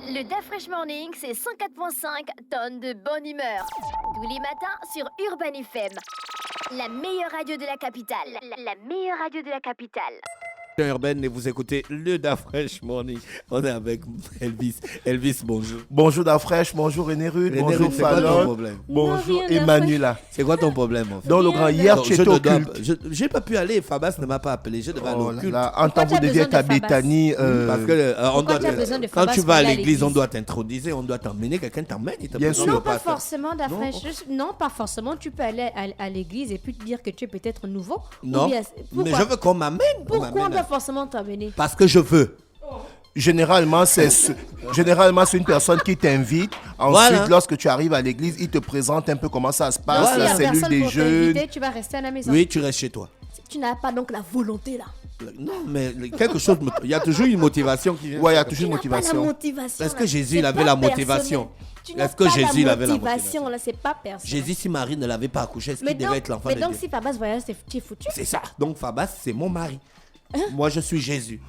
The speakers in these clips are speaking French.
Le DaFresh Morning, c'est 104.5 tonnes de bonne humeur. Tous les matins sur Urban FM. La meilleure radio de la capitale. La meilleure radio de la capitale. Urban et vous écoutez le DaFresh Morning. On est avec Elvis. Elvis, bonjour. Bonjour DaFresh, bonjour René Rude, René bonjour Rude, c'est quoi ton Fallon, problème? bonjour Non, rien, Emmanuela. C'est quoi ton problème en fait? Dans le grand, hier tu étais au culte. J'ai pas pu aller, Fabas ne m'a pas appelé, je devais aller Oh au là culte. là, en Pourquoi temps tu as vous deviez besoin être à de Fabas? Béthanie. Parce que on Pourquoi doit, tu as besoin de quand Fabas tu pour vas à aller à l'église, on l'église? doit t'introduire, on doit t'emmener, quelqu'un t'emmène. Il t'a Bien besoin sûr. de Non, pas pasteur. forcément, DaFresh. Non, pas forcément. Tu peux aller à l'église et puis te dire que tu es peut-être nouveau. Non, Ou bien, mais pourquoi? je veux qu'on m'amène. Pourquoi on doit forcément t'amener? Parce que je veux. Généralement, c'est une personne qui t'invite. Ensuite, Voilà. lorsque tu arrives à l'église, il te présente un peu comment ça se passe, S'il y la a cellule personne des pour jeunes. t'inviter, tu vas rester à la maison. Oui, tu restes chez toi. Tu n'as pas donc la volonté là. Non, mais quelque chose, il y a toujours une motivation qui vient. Ouais, il y a toujours Tu une n'as pas la motivation. motivation. Est-ce là. que Jésus, C'est il avait pas la personnel. motivation? Tu n'as Est-ce que pas Jésus, il avait la motivation là, c'est pas personnel. Jésus, si Marie ne l'avait pas accouché, est-ce Mais qu'il devait être l'enfant mais de donc Dieu? si Fabas voyage, tu es foutu. C'est ça. Donc Fabas, c'est mon mari. Moi, je suis Jésus.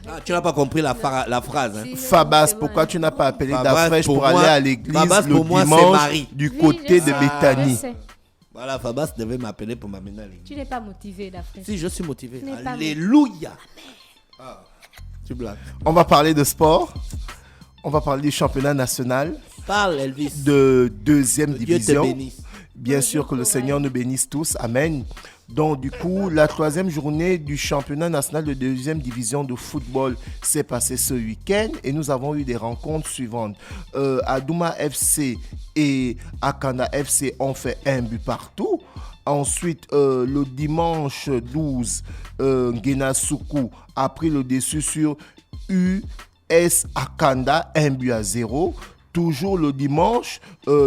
Ah, tu n'as pas compris la phrase. Hein? Fabas, pourquoi tu n'as pas appelé Fabas, DaFresh pour pour moi- aller à l'église Fabas, le pour moi, c'est dimanche Marie. du Oui, côté je de sais, Béthanie? je sais. Voilà, Fabas devait m'appeler pour m'amener à l'église. Tu n'es pas motivé, DaFresh. Si, je suis motivé. Tu n'es pas Alléluia. Ah, tu blagues. On va parler de sport. On va parler du championnat national Parle, Elvis. de deuxième Dieu te division. bénisse. Bien sûr que le Seigneur nous bénisse tous. Amen. Donc, du coup, la troisième journée du championnat national de deuxième division de football s'est passée ce week-end et nous avons eu des rencontres suivantes. Adouma FC et Akanda FC ont fait un but partout. Ensuite, le dimanche 12, Ngena Soukou a pris le dessus sur US Akanda, 1-0. Toujours le dimanche,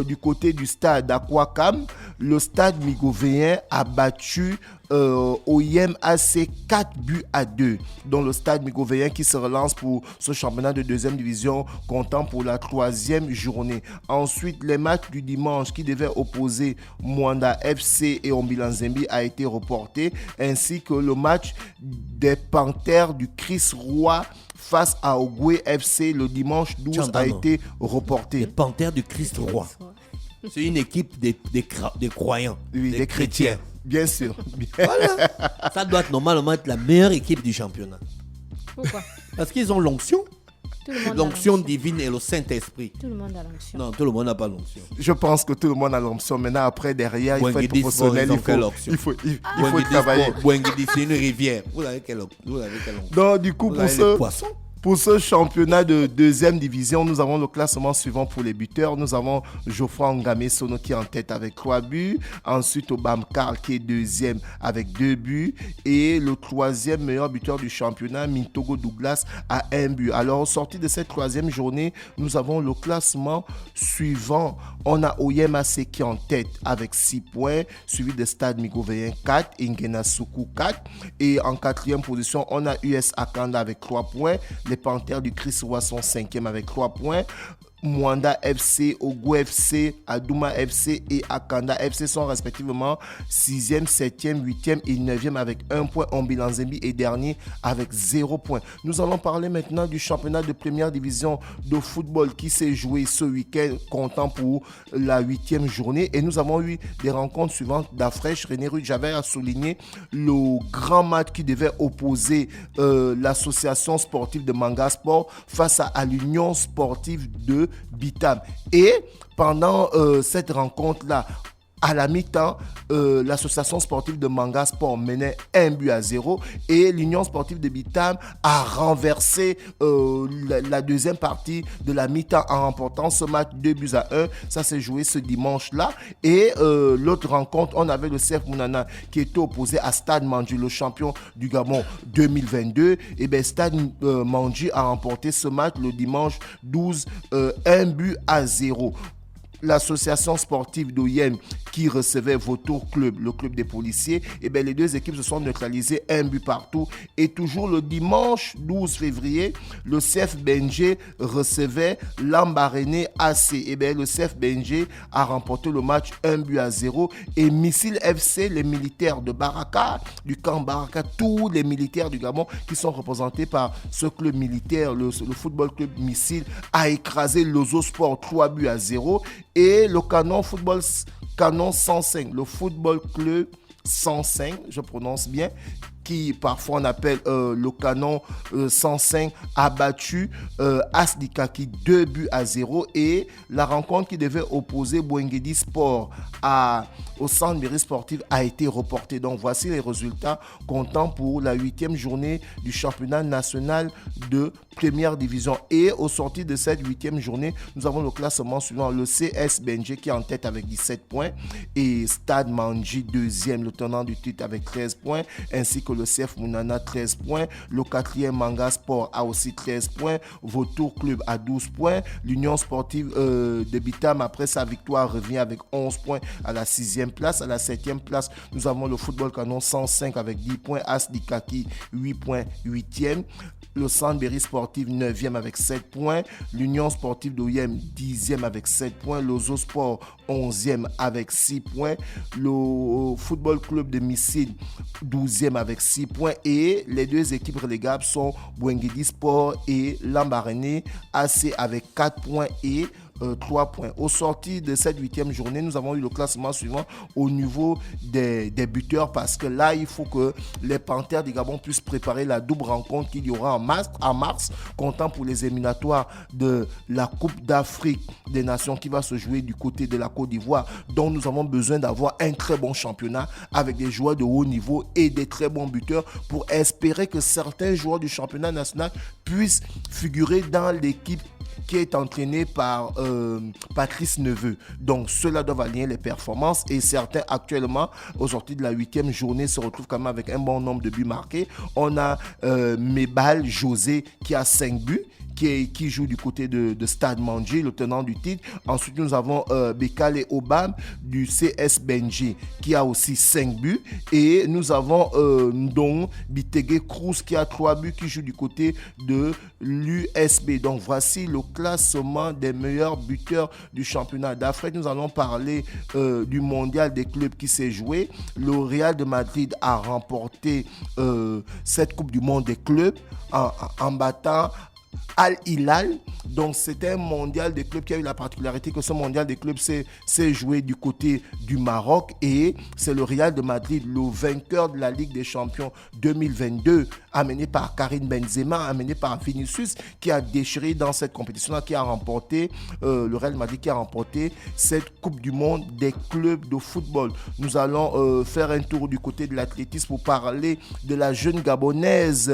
du côté du stade Aquacam, le stade migovéen a battu OIM AC 4-2. Donc le stade migovéen qui se relance pour ce championnat de deuxième division, comptant pour la troisième journée. Ensuite, les matchs du dimanche qui devaient opposer Mwanda FC et Ombilanzembi a été reporté, ainsi que le match des Panthères du Chris Roy face à Ogwe FC le dimanche 12 Tiens, a pardon. été Les reporté. Panthères du Christ roi. C'est une équipe des croyants. Oui, des chrétiens. Bien sûr. Voilà. Ça doit normalement être la meilleure équipe du championnat. Pourquoi? Parce qu'ils ont l'onction. Tout le monde a L'onction divine et le Saint-Esprit. Tout le monde a l'onction. Non, tout le monde n'a pas l'onction. Je pense que tout le monde a l'onction. Maintenant, après, derrière, il faut être Bouenguidi, professionnel. ils ont quelle option? Il faut travailler. Bouenguidi, c'est une rivière. Vous avez quelle onction? Donc, du coup, Vous pour avez les ce, poissons. pour ce championnat de deuxième division, nous avons le classement suivant pour les buteurs. Nous avons Geoffroy Ngame Sono qui est en tête avec 3 buts. Ensuite, Obam Karl qui est deuxième avec 2 buts. Et le troisième meilleur buteur du championnat, Mintogo Douglas, a 1 but. Alors, au sorti de cette troisième journée, nous avons le classement suivant. On a Oyemase qui est en tête avec 6 points, suivi de Stade Migovéen 4, Ingena Soukou 4. Et en quatrième position, on a US Akanda avec 3 points. Les Panthères du Chris Roy sont 5e avec 3 points. Mwanda FC, Ogo FC, Adouma FC et Akanda FC sont respectivement 6e, 7e, 8e et 9e avec 1 point. Ombilanzembi est dernier avec 0 point. Nous allons parler maintenant du championnat de première division de football qui s'est joué ce week-end, comptant pour la 8e journée. Et nous avons eu des rencontres suivantes d'Afresh. René Rude, j'avais à souligner le grand match qui devait opposer l'association sportive de Manga Sport face à l'Union sportive de Bitam. Et pendant cette rencontre-là, à la mi-temps, l'association sportive de Manga Sport menait 1-0 et l'Union sportive de Bitam a renversé la deuxième partie de la mi-temps en remportant ce match 2-1. Ça s'est joué ce dimanche-là. Et l'autre rencontre, on avait le CF Mounana qui était opposé à Stade Mandji, le champion du Gabon 2022. Et bien Stade Mandji a remporté ce match le dimanche 12, 1-0. L'association sportive d'OIM qui recevait Vautour Club, le club des policiers. Et bien, les deux équipes se sont neutralisées, un but partout. Et toujours le dimanche 12 février, le CF Benjé recevait Lambaréné AC. Et bien, le CF Benjé a remporté le match 1-0. Et Missile FC, les militaires de Baraka, du camp Baraka, tous les militaires du Gabon qui sont représentés par ce club militaire, le football club Missile, a écrasé l'Ozo Sport 3-0. Et le Canon 105, le football club 105, je prononce bien, qui parfois on appelle le Canon 105, a battu Asdikaki 2-0. Et la rencontre qui devait opposer Bouengedi Sport au centre mairie sportive a été reportée. Donc voici les résultats comptant pour la 8e journée du championnat national de première division. Et au sorti de cette 8e journée, nous avons le classement suivant: le CS Benjé qui est en tête avec 17 points, et Stade Manji 2e, le tenant du titre, avec 13 points, ainsi que le CF Mounana 13 points. Le 4e Manga Sport a aussi 13 points. Vautour Club a 12 points. L'Union Sportive de Bitam, après sa victoire, revient avec 11 points à la 6e place. À la 7e place, nous avons le Football Canon 105 avec 10 points. Asdikaki 8 points, 8e. Le Sandberry Sportive 9e avec 7 points. L'Union Sportive d'Oyem 10e avec 7 points. L'Ozo Sport 11e avec 6 points. Le Football Club de Missile 12e avec 6 points. Et les deux équipes relégables sont Bouengedi Sport et Lambaréné AC avec 4 points et 3 points. Au sorti de cette 8e journée, nous avons eu le classement suivant au niveau des buteurs, parce que là, il faut que les Panthères du Gabon puissent préparer la double rencontre qu'il y aura en mars, comptant pour les éliminatoires de la Coupe d'Afrique des Nations qui va se jouer du côté de la Côte d'Ivoire. Donc, nous avons besoin d'avoir un très bon championnat avec des joueurs de haut niveau et des très bons buteurs pour espérer que certains joueurs du championnat national puissent figurer dans l'équipe qui est entraîné par Patrice Neveu. Donc, ceux-là doivent aligner les performances, et certains actuellement, au sorti de la 8e journée, se retrouvent quand même avec un bon nombre de buts marqués. On a Mebal José qui a 5 buts, qui joue du côté de Stade Manji, le tenant du titre. Ensuite, nous avons Bekale Obam du CS Benji qui a aussi 5 buts. Et nous avons Ndong Bitege Cruz qui a 3 buts, qui joue du côté de l'USB. Donc, voici le classement des meilleurs buteurs du championnat d'Afrique. Nous allons parler du mondial des clubs qui s'est joué. Le Real de Madrid a remporté cette Coupe du monde des clubs en battant Al Hilal. Donc c'était un mondial des clubs qui a eu la particularité que ce mondial des clubs s'est joué du côté du Maroc, et c'est le Real de Madrid, le vainqueur de la Ligue des Champions 2022, amené par Karim Benzema, amené par Vinicius, qui a déchiré dans cette compétition-là, qui a remporté, le Real Madrid qui a remporté cette Coupe du monde des clubs de football. Nous allons faire un tour du côté de l'athlétisme pour parler de la jeune Gabonaise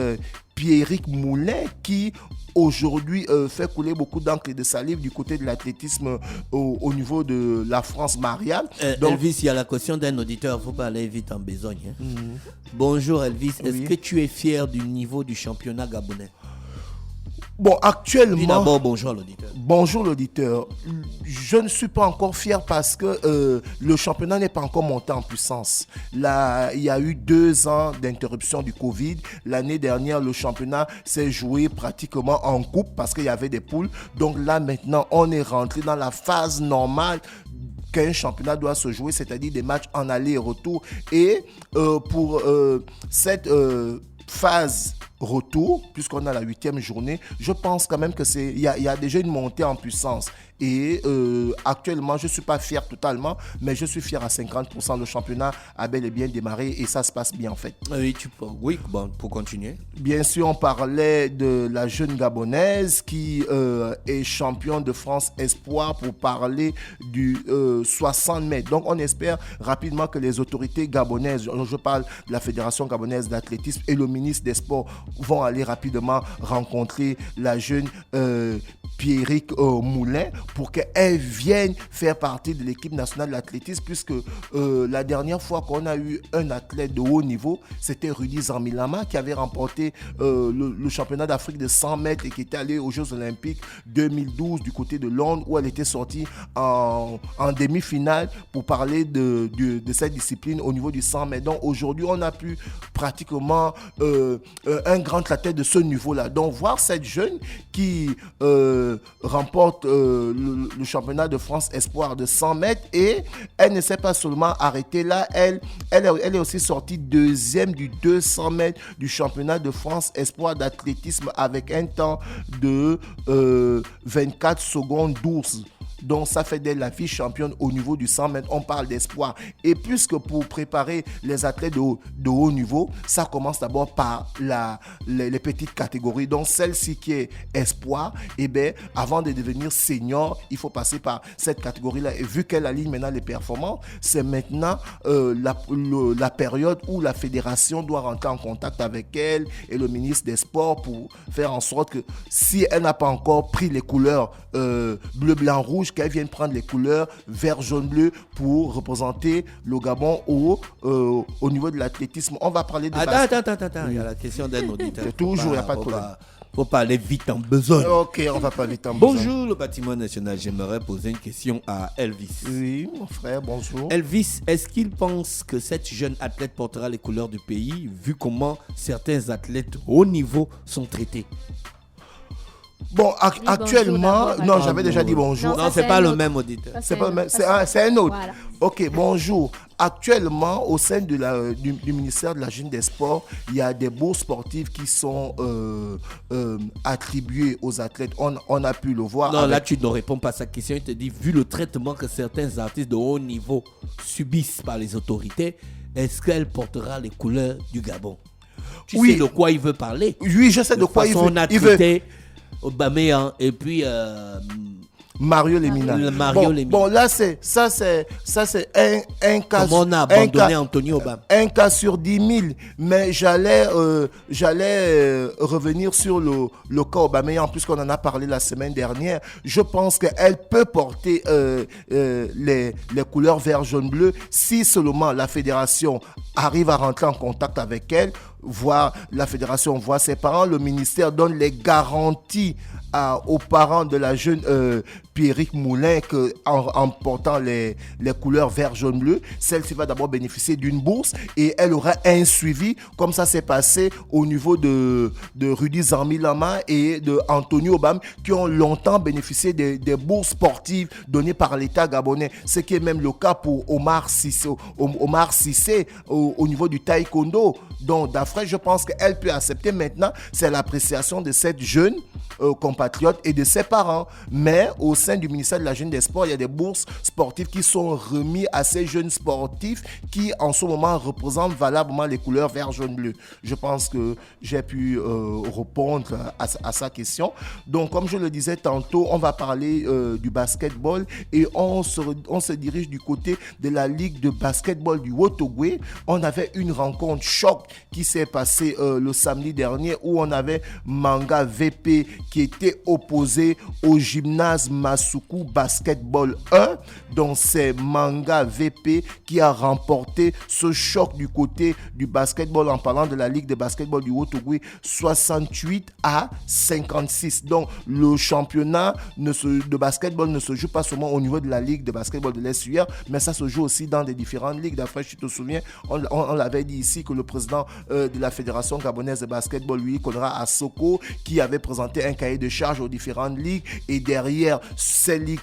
Pierrick Moulin, qui aujourd'hui fait couler beaucoup d'encre et de salive du côté de l'athlétisme au niveau de la France Marianne. Donc, Elvis, il y a la question d'un auditeur, il faut pas aller vite en besogne. Hein. Bonjour Elvis, est-ce que tu es fier du niveau du championnat gabonais? Bon, actuellement... Dis d'abord bonjour l'auditeur. Bonjour l'auditeur. Je ne suis pas encore fier parce que le championnat n'est pas encore monté en puissance. Là, il y a eu 2 ans d'interruption du Covid. L'année dernière, le championnat s'est joué pratiquement en coupe parce qu'il y avait des poules. Donc là, maintenant, on est rentré dans la phase normale qu'un championnat doit se jouer, c'est-à-dire des matchs en aller et retour. Et pour cette phase retour, puisqu'on a la 8e journée, je pense quand même que il y a déjà une montée en puissance. Et actuellement, je ne suis pas fier totalement, mais je suis fier à 50%. Le championnat a bel et bien démarré et ça se passe bien en fait. Oui, bon, pour continuer. Bien sûr, on parlait de la jeune Gabonaise qui est championne de France Espoir, pour parler du 60 mètres. Donc, on espère rapidement que les autorités gabonaises, je parle de la Fédération gabonaise d'athlétisme et le ministre des Sports, vont aller rapidement rencontrer la jeune Pierrick Moulin pour qu'elle vienne faire partie de l'équipe nationale d'athlétisme, puisque la dernière fois qu'on a eu un athlète de haut niveau, c'était Rudy Zarmilama qui avait remporté le championnat d'Afrique de 100 mètres et qui était allé aux Jeux Olympiques 2012 du côté de Londres, où elle était sortie en demi-finale pour parler de cette discipline au niveau du 100 mètres. Donc aujourd'hui, on a pu pratiquement un grand athlète de ce niveau-là. Donc voir cette jeune qui remporte le championnat de France Espoir de 100 mètres, et elle ne s'est pas seulement arrêtée là, elle est aussi sortie deuxième du 200 mètres du championnat de France Espoir d'athlétisme avec un temps de 24 secondes 12. Donc ça fait d'elle la vice-championne au niveau du 100 mètres. On parle d'espoir. Et puisque pour préparer les athlètes de haut niveau, ça commence d'abord par les petites catégories. Donc celle-ci qui est espoir, avant de devenir senior, il faut passer par cette catégorie-là. Et vu qu'elle aligne maintenant les performances, c'est maintenant la période où la fédération doit rentrer en contact avec elle et le ministre des Sports pour faire en sorte que si elle n'a pas encore pris les couleurs bleu, blanc, rouge, qu'elle vienne prendre les couleurs vert, jaune, bleu pour représenter le Gabon au niveau de l'athlétisme. On va parler de... Attends, il y a la question d'un auditeur. Toujours, il n'y a pas de problème. Faut pas aller vite en besogne. Ok, on va pas vite en besogne. Bonjour le patrimoine national, j'aimerais poser une question à Elvis. Oui, mon frère, bonjour. Elvis, est-ce qu'il pense que cette jeune athlète portera les couleurs du pays, vu comment certains athlètes haut niveau sont traités? Bon, actuellement, non, j'avais déjà dit bonjour. Non, c'est pas le même auditeur. C'est pas le même, c'est un autre. Voilà. Ok, bonjour. Actuellement, au sein du ministère de la Jeunesse des Sports, il y a des bourses sportives qui sont attribuées aux athlètes. On a pu le voir. Non, là, tu ne réponds pas à sa question. Il te dit, vu le traitement que certains artistes de haut niveau subissent par les autorités, est-ce qu'elle portera les couleurs du Gabon? Tu sais de quoi il veut parler? Oui, je sais de quoi il veut. On a traité Aubameyang et puis Mario Lemina. Bon, là, c'est un cas. Comment on a abandonné Anthony Aubameyang? Un cas sur 10 000. Mais j'allais revenir sur le cas Aubameyang, puisqu'on en a parlé la semaine dernière. Je pense qu'elle peut porter les couleurs vert, jaune, bleu si seulement la fédération arrive à rentrer en contact avec elle, voir la fédération, voir ses parents, le ministère donne les garanties aux parents de la jeune Pierrick Moulin qu'en portant les couleurs vert, jaune, bleu, celle-ci va d'abord bénéficier d'une bourse et elle aura un suivi, comme ça s'est passé au niveau de Rudy Zarmilama et de Anthony Aubameyang, qui ont longtemps bénéficié des bourses sportives données par l'État gabonais, ce qui est même le cas pour Omar Cissé au niveau du taekwondo. Donc d'après, je pense qu'elle peut accepter. Maintenant, c'est l'appréciation de cette jeune compatriote et de ses parents. Mais au sein du ministère de la Jeunesse des Sports, il y a des bourses sportives qui sont remises à ces jeunes sportifs qui en ce moment représentent valablement les couleurs vert, jaune, bleu. Je pense que j'ai pu répondre à sa question. Donc comme je le disais tantôt, on va parler du basketball et on se dirige du côté de la Ligue de basketball du Haut-Ogooué. On avait une rencontre choc qui s'est passée le samedi dernier où on avait Manga VP qui était opposé au gymnase Masuku Basketball 1. Donc c'est Manga VP qui a remporté ce choc du côté du basketball en parlant de la Ligue de basketball du Haut-Ogooué 68-56. Donc le championnat de basketball ne se joue pas seulement au niveau de la Ligue de basketball de l'Est-UR, mais ça se joue aussi dans des différentes ligues. D'après, je te souviens, on l'avait dit ici que le président de la Fédération gabonaise de basketball, lui, Konra Asoko, qui avait présenté un cahier de charges aux différentes ligues, et derrière ces ligues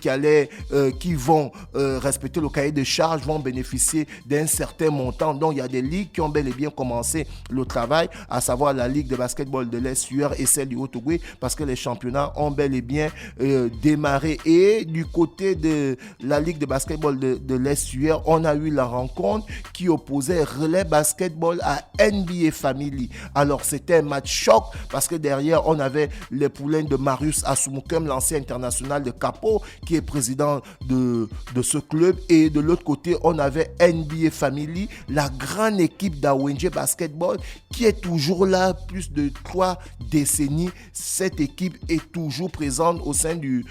qui vont respecter le cahier de charges vont bénéficier d'un certain montant. Donc il y a des ligues qui ont bel et bien commencé le travail, à savoir la Ligue de basketball de l'Est-UR et celle du Haut-Ogooué, parce que les championnats ont bel et bien démarré. Et du côté de la Ligue de basketball de l'Est-UR, on a eu la rencontre qui opposait Relais Basketball à NBA Family. Alors c'était un match choc parce que derrière on avait les poulains de Marius Asumukem, l'ancien international de Capo, qui est président de ce club. Et de l'autre côté, on avait NBA Family, la grande équipe d'Awenje Basketball, qui est toujours là, plus de 3 décennies. Cette équipe est toujours présente au sein du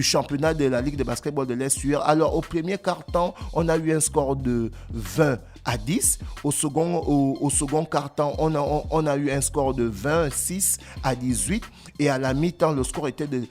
championnat de la Ligue de basketball de l'Est-UR. Alors, au premier quart-temps, on a eu un score de 20-10. Au second quart-temps, on a eu un score de 26-18. Et à la mi-temps, le score était de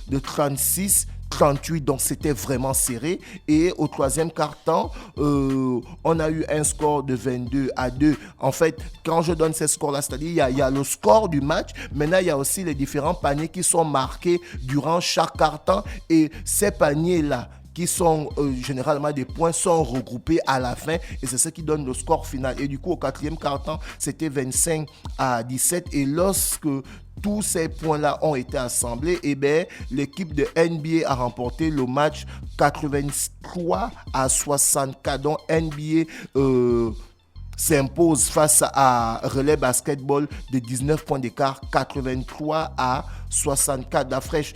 36-38, donc c'était vraiment serré. Et au troisième quart-temps, on a eu un score de 22-2. En fait, quand je donne ces scores-là, c'est-à-dire il y a le score du match, maintenant il y a aussi les différents paniers qui sont marqués durant chaque quart-temps. Et ces paniers-là, qui sont généralement des points, sont regroupés à la fin et c'est ce qui donne le score final. Et du coup, au quatrième quart-temps, c'était 25-17 et lorsque tous ces points-là ont été assemblés, eh bien, l'équipe de NBA a remporté le match 83-64. Donc, NBA s'impose face à Relais Basketball de 19 points d'écart, 83-64. La fraîche.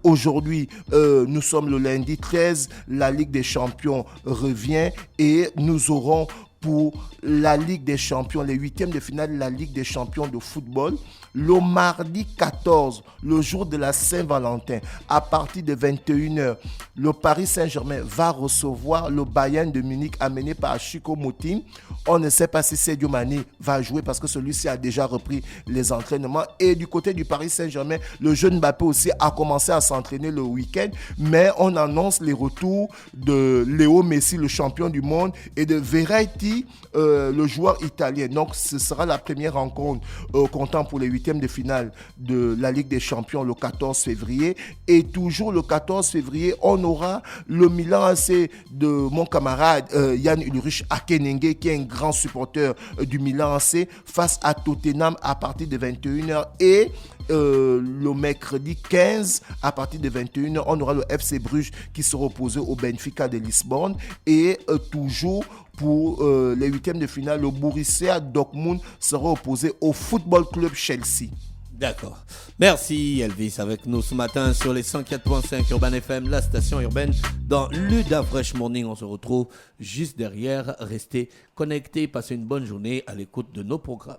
Aujourd'hui, nous sommes le lundi 13, la Ligue des Champions revient et nous aurons pour la Ligue des Champions, les huitièmes de finale de la Ligue des Champions de football, le mardi 14, le jour de la Saint-Valentin, à partir de 21h, le Paris Saint-Germain va recevoir le Bayern de Munich amené par Chico Moting. On ne sait pas si Sadio Mané va jouer parce que celui-ci a déjà repris les entraînements. Et du côté du Paris Saint-Germain, le jeune Mbappé aussi a commencé à s'entraîner le week-end. Mais on annonce les retours de Léo Messi, le champion du monde, et de Verratti, le joueur italien. Donc ce sera la première rencontre comptant pour les huitièmes de finale de la Ligue des Champions le 14 février. Et toujours le 14 février, on aura le Milan AC de mon camarade Yann Ulrich Akenenge, qui est un grand supporter du Milan AC, face à Tottenham à partir de 21h. Et le mercredi 15, à partir de 21h, on aura le FC Bruges qui sera opposé au Benfica de Lisbonne. Et toujours pour les huitièmes de finale, le Borussia Dortmund sera opposé au Football Club Chelsea. D'accord. Merci Elvis avec nous ce matin sur les 104.5 Urban FM, la station urbaine dans l'Uda Fresh Morning. On se retrouve juste derrière. Restez connectés, passez une bonne journée à l'écoute de nos programmes.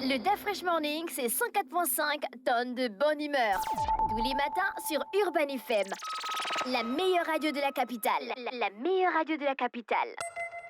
Le Da Fresh Morning, c'est 104.5 tonnes de bonne humeur. Tous les matins sur Urban FM. La meilleure radio de la capitale. La meilleure radio de la capitale.